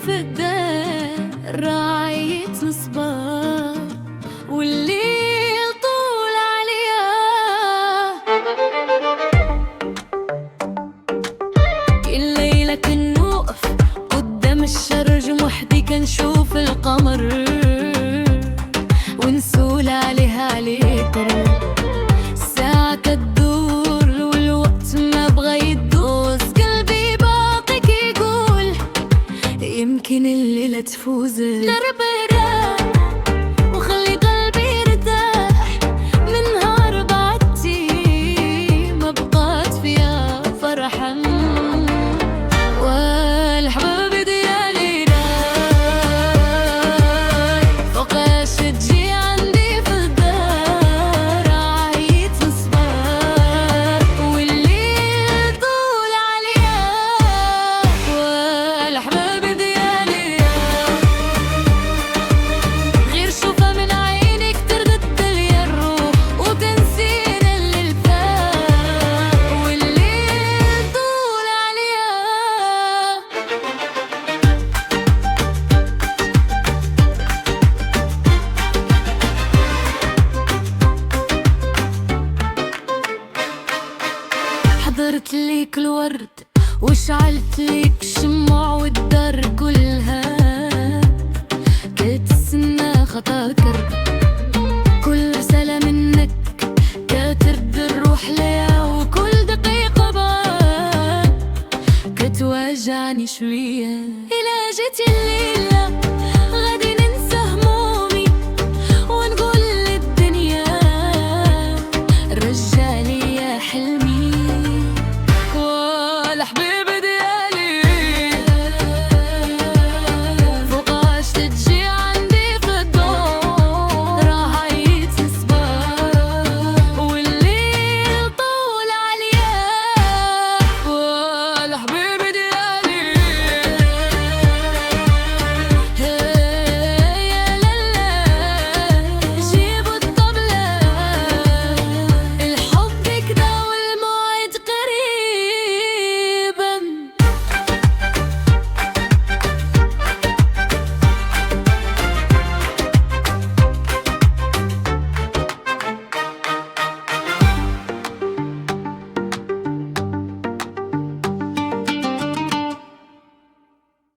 في الدار راعية مصباح، والليل طول عليها. كل ليلة كنوقف قدام الشرج وحدي كنشوف القمر، ونسول عليها عليكم. الساعة كتدور والوقت ما بغى يدوز، قلبي باقي كيقول يمكن الليلة تفوز. درب راح وخلي قلبي يرتاح، منها 4 أيام ما بقات فيها فرحا، والحباب ديالي راي فوقاش تجي عندي في الدار عيت مصباح، والليل طول عليها. والحباب ديالي غير شوفها من عينك تردد لي الروح، وتنسينا اللي فات، والليل طول عليها. حضرت ليك الورد وشعلت ليك الشموع، والدار كلها كتستنى خطاكر. كل رسالة منك كترد الروح ليا، وكل دقيقة بعد كتوجعني شوية. إلا جيتي الليلة